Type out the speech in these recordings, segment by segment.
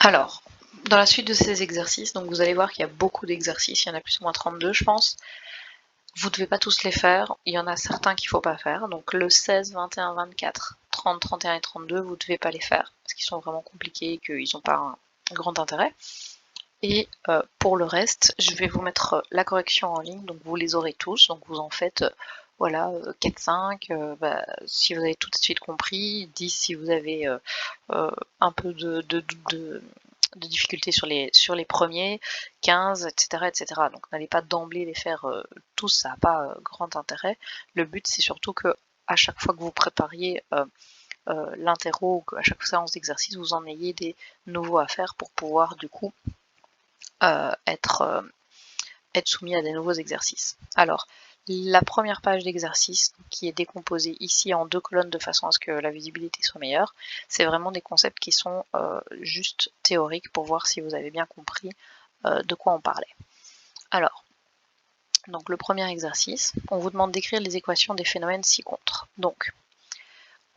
Alors, dans la suite de ces exercices, donc vous allez voir qu'il y a beaucoup d'exercices, il y en a plus ou moins 32 je pense. Vous ne devez pas tous les faire, il y en a certains qu'il ne faut pas faire. Donc le 16, 21, 24, 30, 31 et 32, vous ne devez pas les faire parce qu'ils sont vraiment compliqués et qu'ils n'ont pas un grand intérêt. Et pour le reste, je vais vous mettre la correction en ligne, donc vous les aurez tous, donc vous en faites voilà, 4-5, si vous avez tout de suite compris, 10 si vous avez un peu de difficulté sur les premiers, 15, etc. etc. Donc n'allez pas d'emblée les faire tous, ça n'a pas grand intérêt. Le but c'est surtout que à chaque fois que vous prépariez l'interro, à chaque séance d'exercice, vous en ayez des nouveaux à faire pour pouvoir du coup être soumis à des nouveaux exercices. Alors, la première page d'exercice, qui est décomposée ici en 2 colonnes de façon à ce que la visibilité soit meilleure, c'est vraiment des concepts qui sont juste théoriques pour voir si vous avez bien compris de quoi on parlait. Alors, donc le premier exercice, on vous demande d'écrire les équations des phénomènes ci-contre. Donc,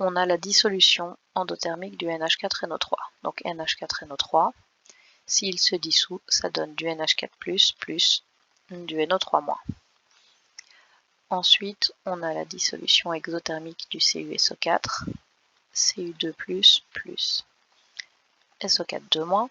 on a la dissolution endothermique du NH4NO3. Donc NH4NO3, s'il se dissout, ça donne du NH4+, plus du NO3-. Ensuite, on a la dissolution exothermique du CuSO4, Cu2+, plus SO4 2-.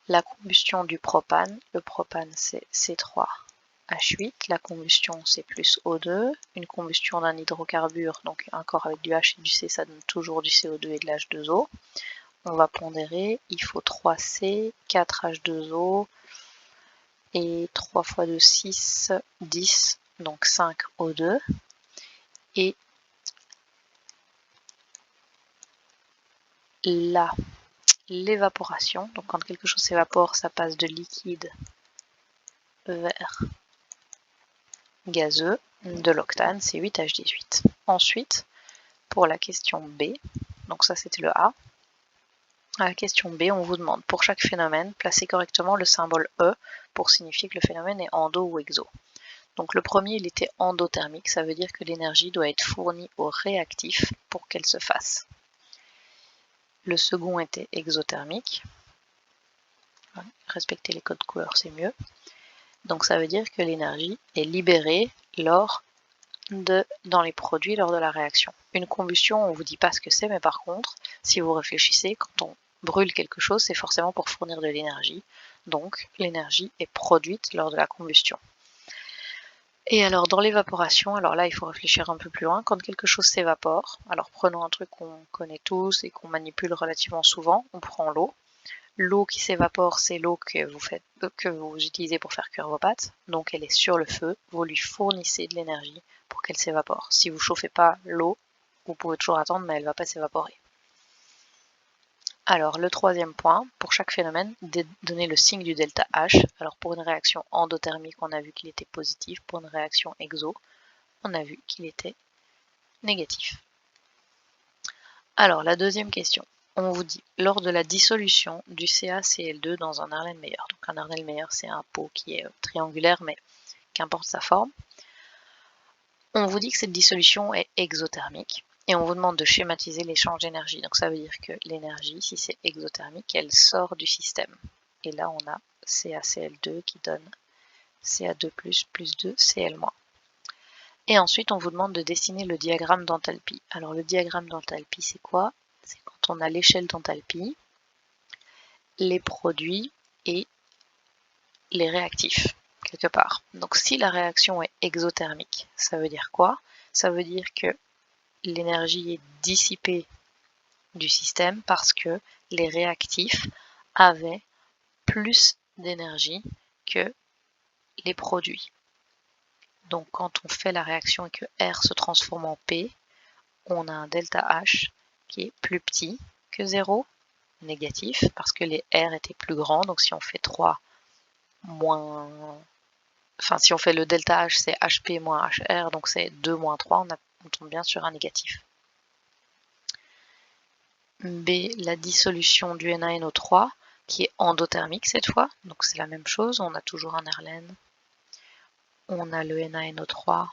La combustion du propane, le propane c'est C3H8, la combustion c'est plus O2, une combustion d'un hydrocarbure, donc un corps avec du H et du C, ça donne toujours du CO2 et de l'H2O. On va pondérer, il faut 3C, 4H2O, et 3 fois 2, 6, 10, donc 5 O2. Et là, l'évaporation, donc quand quelque chose s'évapore, ça passe de liquide vers gazeux, de l'octane, c'est 8H18. Ensuite, pour la question B, donc ça c'était le A, à la question B, on vous demande pour chaque phénomène, placez correctement le symbole E pour signifier que le phénomène est endo ou exo. Donc le premier, il était endothermique, ça veut dire que l'énergie doit être fournie au réactif pour qu'elle se fasse. Le second était exothermique. Respecter les codes couleurs, c'est mieux. Donc ça veut dire que l'énergie est libérée dans les produits lors de la réaction. Une combustion, on ne vous dit pas ce que c'est, mais par contre, si vous réfléchissez, quand on brûle quelque chose, c'est forcément pour fournir de l'énergie. Donc l'énergie est produite lors de la combustion. Et alors dans l'évaporation, alors là il faut réfléchir un peu plus loin, quand quelque chose s'évapore, alors prenons un truc qu'on connaît tous et qu'on manipule relativement souvent, on prend l'eau. L'eau qui s'évapore, c'est l'eau que vous utilisez pour faire cuire vos pâtes, donc elle est sur le feu, vous lui fournissez de l'énergie pour qu'elle s'évapore. Si vous ne chauffez pas l'eau, vous pouvez toujours attendre, mais elle ne va pas s'évaporer. Alors le troisième point, pour chaque phénomène, donner le signe du delta H. Alors pour une réaction endothermique, on a vu qu'il était positif, pour une réaction exo, on a vu qu'il était négatif. Alors la deuxième question, on vous dit, lors de la dissolution du CaCl2 dans un Erlenmeyer, donc un Erlenmeyer c'est un pot qui est triangulaire, mais qu'importe sa forme, on vous dit que cette dissolution est exothermique, et on vous demande de schématiser l'échange d'énergie. Donc ça veut dire que l'énergie, si c'est exothermique, elle sort du système. Et là on a CaCl2 qui donne Ca2+, plus 2 Cl-. Et ensuite, on vous demande de dessiner le diagramme d'enthalpie. Alors, le diagramme d'enthalpie, c'est quoi? C'est quand on a l'échelle d'enthalpie, les produits et les réactifs, quelque part. Donc, si la réaction est exothermique, ça veut dire quoi? Ça veut dire que l'énergie est dissipée du système parce que les réactifs avaient plus d'énergie que les produits. Donc, quand on fait la réaction et que R se transforme en P, on a un delta H qui est plus petit que 0, négatif, parce que les R étaient plus grands, donc si on fait 3 moins... Enfin, si on fait le delta H, c'est HP moins HR, donc c'est 2 moins 3, on tombe bien sur un négatif. B, la dissolution du NaNO3, qui est endothermique cette fois, donc c'est la même chose, on a toujours un Erlen. On a le NaNO3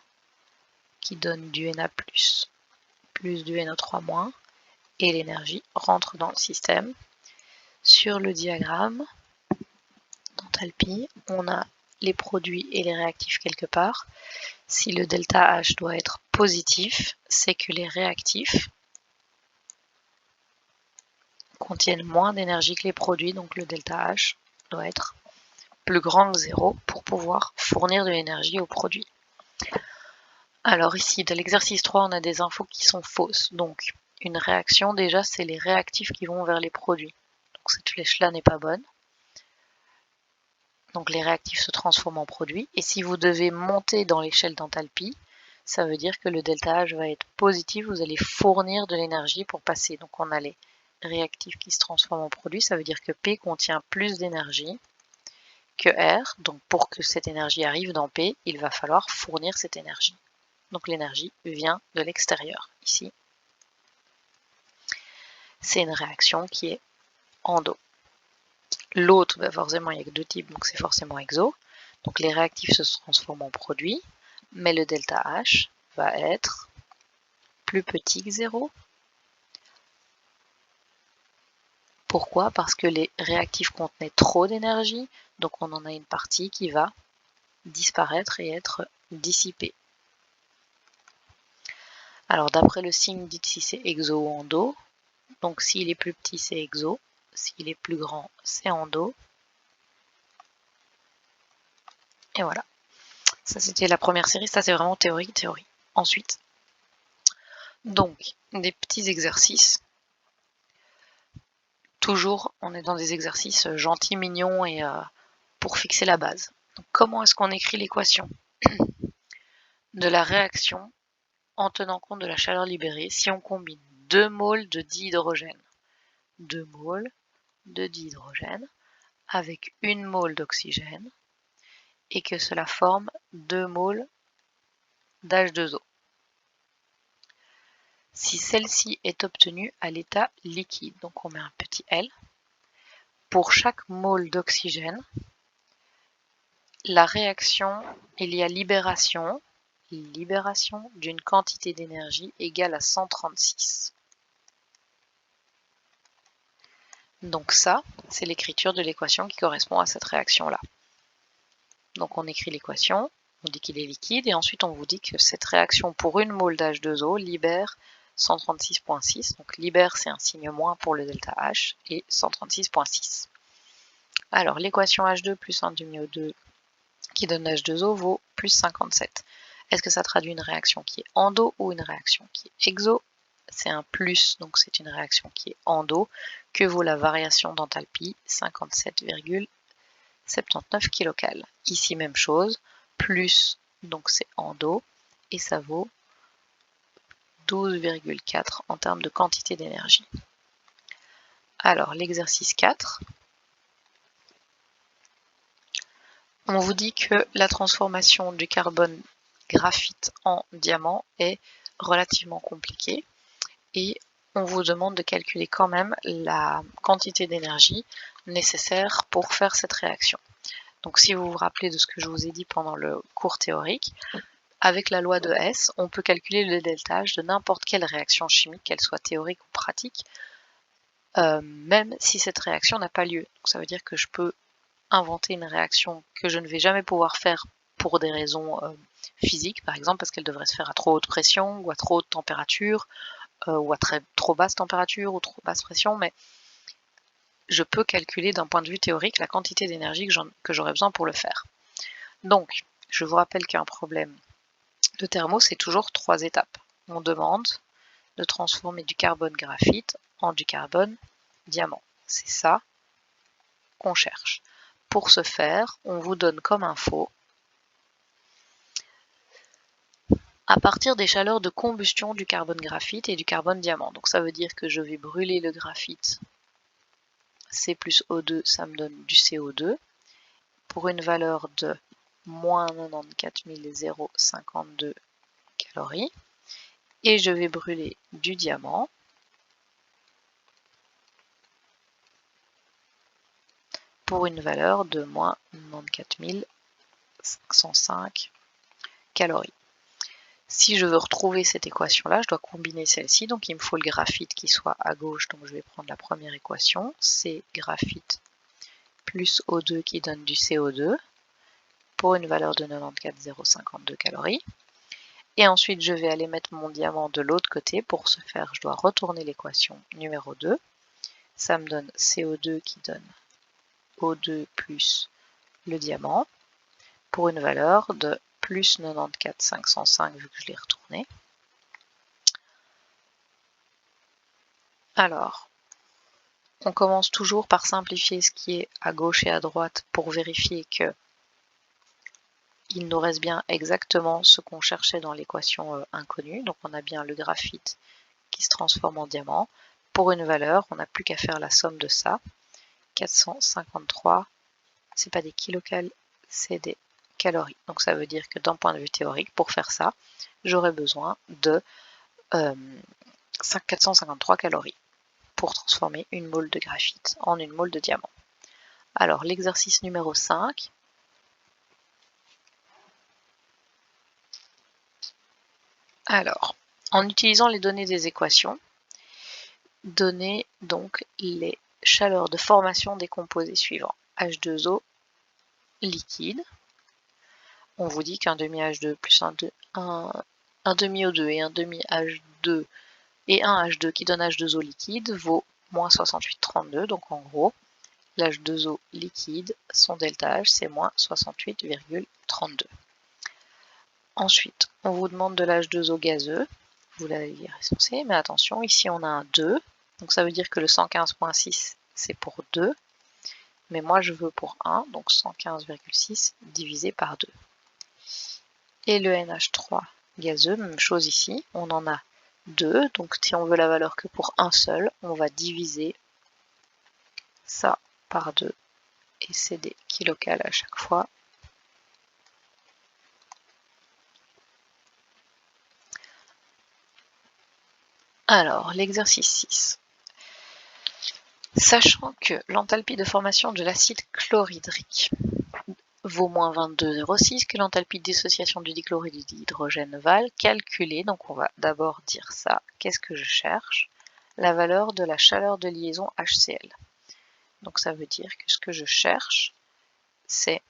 qui donne du Na+, plus du NO3-, et l'énergie rentre dans le système. Sur le diagramme d'enthalpie, on a les produits et les réactifs quelque part. Si le delta H doit être positif, c'est que les réactifs contiennent moins d'énergie que les produits, donc le delta H doit être plus grand que 0 pour pouvoir fournir de l'énergie aux produits. Alors ici, de l'exercice 3, on a des infos qui sont fausses. Donc, une réaction, déjà, c'est les réactifs qui vont vers les produits. Donc cette flèche-là n'est pas bonne. Donc les réactifs se transforment en produits. Et si vous devez monter dans l'échelle d'enthalpie, ça veut dire que le delta H va être positif, vous allez fournir de l'énergie pour passer. Donc on a les réactifs qui se transforment en produits, ça veut dire que P contient plus d'énergie que R. Donc pour que cette énergie arrive dans P, il va falloir fournir cette énergie. Donc l'énergie vient de l'extérieur. Ici, c'est une réaction qui est endo. L'autre, ben forcément, il n'y a que deux types, donc c'est forcément exo. Donc les réactifs se transforment en produits, mais le delta H va être plus petit que 0. Pourquoi? Parce que les réactifs contenaient trop d'énergie, donc on en a une partie qui va disparaître et être dissipée. Alors d'après le signe, dites si c'est exo ou endo. Donc s'il est plus petit, c'est exo. S'il est plus grand, c'est endo. Et voilà. Ça, c'était la première série. Ça, c'est vraiment théorie. Ensuite, donc, des petits exercices. Toujours, on est dans des exercices gentils, mignons et pour fixer la base. Donc, comment est-ce qu'on écrit l'équation de la réaction en tenant compte de la chaleur libérée si on combine 2 moles de dihydrogène 2 moles de dihydrogène avec 1 mole d'oxygène et que cela forme 2 moles d'H2O. Si celle-ci est obtenue à l'état liquide, donc on met un petit L, pour chaque mole d'oxygène, la réaction, il y a libération d'une quantité d'énergie égale à 136. Donc ça, c'est l'écriture de l'équation qui correspond à cette réaction-là. Donc on écrit l'équation, on dit qu'il est liquide, et ensuite on vous dit que cette réaction pour 1 mole d'H2O libère 136,6. Donc libère, c'est un signe moins pour le delta H, et 136,6. Alors l'équation H2 plus 1 demi-O2 qui donne H2O vaut plus 57. Est-ce que ça traduit une réaction qui est endo ou une réaction qui est exo? C'est un plus, donc c'est une réaction qui est endo. Que vaut la variation d'enthalpie? 57,79 kcal. Ici, même chose, plus, donc c'est endo, et ça vaut 12,4 en termes de quantité d'énergie. Alors, l'exercice 4, on vous dit que la transformation du carbone graphite en diamant est relativement compliquée et on vous demande de calculer quand même la quantité d'énergie nécessaire pour faire cette réaction. Donc si vous vous rappelez de ce que je vous ai dit pendant le cours théorique, avec la loi de Hess, on peut calculer le delta H de n'importe quelle réaction chimique, qu'elle soit théorique ou pratique, même si cette réaction n'a pas lieu. Donc ça veut dire que je peux inventer une réaction que je ne vais jamais pouvoir faire pour des raisons physiques, par exemple parce qu'elle devrait se faire à trop haute pression ou à trop haute température, ou à trop basse température ou trop basse pression, mais je peux calculer d'un point de vue théorique la quantité d'énergie que j'aurais besoin pour le faire. Donc, je vous rappelle qu'un problème de thermo, c'est toujours 3 étapes. On demande de transformer du carbone graphite en du carbone diamant. C'est ça qu'on cherche. Pour ce faire, on vous donne comme info à partir des chaleurs de combustion du carbone graphite et du carbone diamant. Donc ça veut dire que je vais brûler le graphite, C plus O2, ça me donne du CO2, pour une valeur de moins 94 052 calories. Et je vais brûler du diamant, pour une valeur de moins 94 505 calories. Si je veux retrouver cette équation-là, je dois combiner celle-ci. Donc il me faut le graphite qui soit à gauche. Donc je vais prendre la première équation. C'est graphite plus O2 qui donne du CO2 pour une valeur de 94,052 calories. Et ensuite, je vais aller mettre mon diamant de l'autre côté. Pour ce faire, je dois retourner l'équation numéro 2. Ça me donne CO2 qui donne O2 plus le diamant pour une valeur de plus 94,505 vu que je l'ai retourné. Alors, on commence toujours par simplifier ce qui est à gauche et à droite pour vérifier que il nous reste bien exactement ce qu'on cherchait dans l'équation inconnue. Donc on a bien le graphite qui se transforme en diamant. Pour une valeur, on n'a plus qu'à faire la somme de ça. 453, c'est pas des kilocalories, c'est des calories. Donc ça veut dire que d'un point de vue théorique, pour faire ça, j'aurais besoin de 453 calories pour transformer une mole de graphite en une mole de diamant. Alors l'exercice numéro 5, alors, en utilisant les données des équations, donnez donc les chaleurs de formation des composés suivants. H2O liquide. On vous dit qu'un demi H2 plus un demi O2 et un demi H2 et un H2 qui donne H2O liquide vaut moins 68,32. Donc en gros, l'H2O liquide, son delta H, c'est moins 68,32. Ensuite, on vous demande de l'H2O gazeux. Vous l'avez recensé, mais attention, ici on a un 2. Donc ça veut dire que le 115,6 c'est pour 2. Mais moi je veux pour 1, donc 115,6 divisé par 2. Et le NH3 gazeux, même chose ici, on en a 2. Donc si on veut la valeur que pour un seul, on va diviser ça par 2. Et c'est des kilocals à chaque fois. Alors, l'exercice 6. Sachant que l'enthalpie de formation de l'acide chlorhydrique vaut moins 22,06, que l'enthalpie de dissociation du dichloride d'hydrogène val, calculer, donc on va d'abord dire ça, qu'est-ce que je cherche? La valeur de la chaleur de liaison HCl. Donc ça veut dire que ce que je cherche, c'est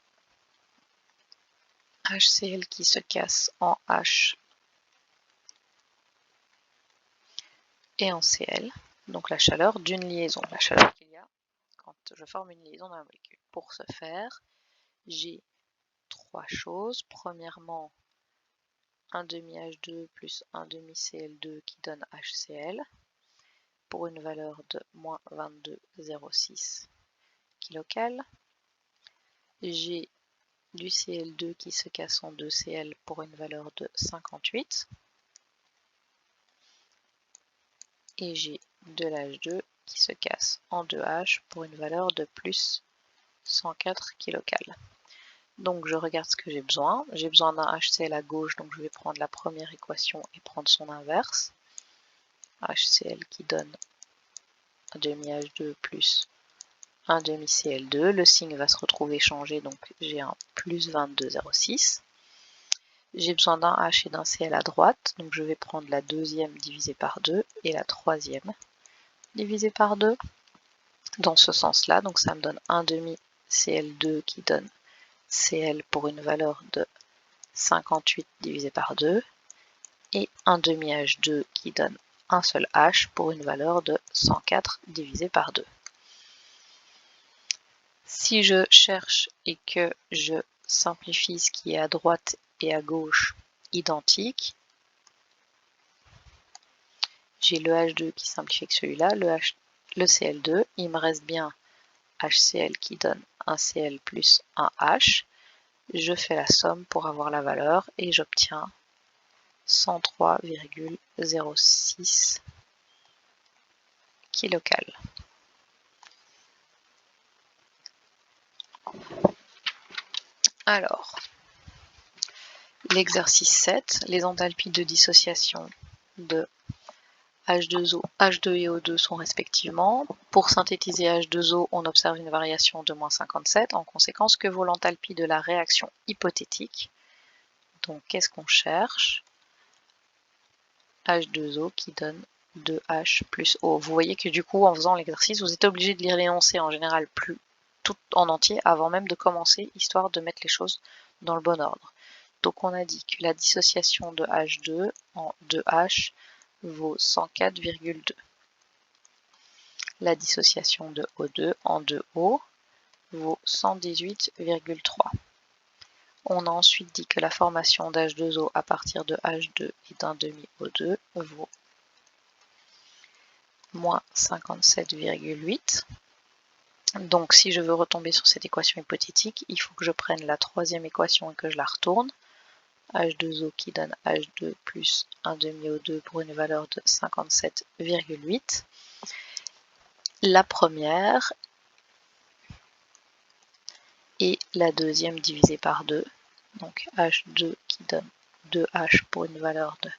HCl qui se casse en H et en Cl, donc la chaleur d'une liaison, la chaleur qu'il y a quand je forme une liaison dans la molécule. Pour ce faire, j'ai trois choses. Premièrement, un demi H2 plus un demi Cl2 qui donne HCl pour une valeur de moins 22,06 kcal. J'ai du Cl2 qui se casse en 2Cl pour une valeur de 58. Et j'ai de l'H2 qui se casse en 2H pour une valeur de plus 104 kcal. Donc je regarde ce que j'ai besoin. J'ai besoin d'un HCl à gauche, donc je vais prendre la première équation et prendre son inverse. HCl qui donne un demi H2 plus un demi Cl2. Le signe va se retrouver changé, donc j'ai un plus 22,06. J'ai besoin d'un H et d'un Cl à droite, donc je vais prendre la deuxième divisée par 2 et la troisième divisée par 2 dans ce sens-là. Donc ça me donne un demi Cl2 qui donne Cl pour une valeur de 58 divisé par 2 et un demi H2 qui donne un seul H pour une valeur de 104 divisé par 2. Si je cherche et que je simplifie ce qui est à droite et à gauche identique, j'ai le H2 qui simplifie que celui-là, le Cl2, il me reste bien HCl qui donne un Cl plus un H. Je fais la somme pour avoir la valeur et j'obtiens 103,06 kcal. Alors, l'exercice 7, les enthalpies de dissociation de H2O, H2 et O2 sont respectivement. Pour synthétiser H2O, on observe une variation de moins 57. En conséquence, que vaut l'enthalpie de la réaction hypothétique? Donc, qu'est-ce qu'on cherche? H2O qui donne 2H plus O. Vous voyez que du coup, en faisant l'exercice, vous êtes obligé de lire l'énoncé en général plus tout en entier avant même de commencer, histoire de mettre les choses dans le bon ordre. Donc on a dit que la dissociation de H2 en 2H vaut 104,2. La dissociation de O2 en 2O vaut 118,3. On a ensuite dit que la formation d'H2O à partir de H2 et d'un demi-O2 vaut moins 57,8. Donc si je veux retomber sur cette équation hypothétique, il faut que je prenne la troisième équation et que je la retourne. H2O qui donne H2 plus 1 demi-O2 pour une valeur de 57,8. La première et la deuxième divisée par 2. Donc H2 qui donne 2H pour une valeur de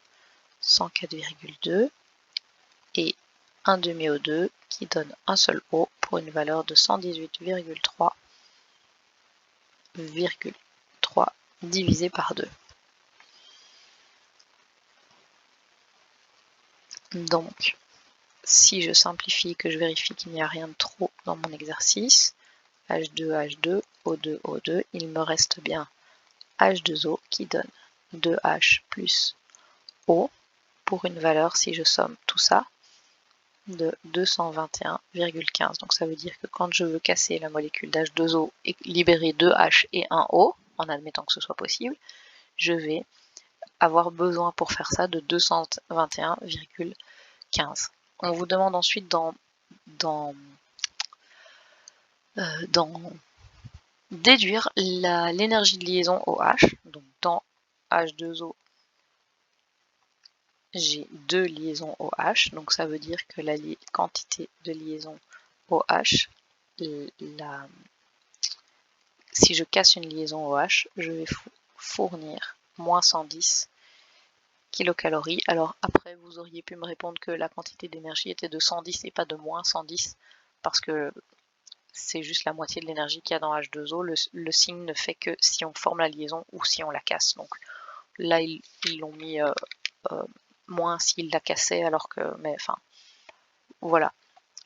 104,2 et 1 demi-O2 qui donne un seul O pour une valeur de 118,3 divisé par 2. Donc, si je simplifie, que je vérifie qu'il n'y a rien de trop dans mon exercice, H2, H2, O2, O2, il me reste bien H2O qui donne 2H plus O pour une valeur, si je somme tout ça, de 221,15. Donc ça veut dire que quand je veux casser la molécule d'H2O et libérer 2H et 1 O, en admettant que ce soit possible, je vais avoir besoin pour faire ça de 221,15. On vous demande ensuite d'en déduire l'énergie de liaison OH. Donc dans H2O, j'ai 2 liaisons OH, donc ça veut dire que la quantité de liaison OH, si je casse une liaison OH, je vais fournir moins 110 kilocalories. Alors après, vous auriez pu me répondre que la quantité d'énergie était de 110 et pas de moins 110, parce que c'est juste la moitié de l'énergie qu'il y a dans H2O. Le signe ne fait que si on forme la liaison ou si on la casse. Donc là, ils l'ont mis moins s'ils la cassaient, alors que, mais enfin, voilà,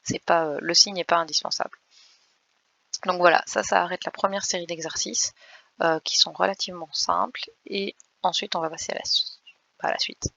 c'est pas, le signe n'est pas indispensable. Donc voilà, ça arrête la première série d'exercices qui sont relativement simples, et ensuite on va passer à la suite.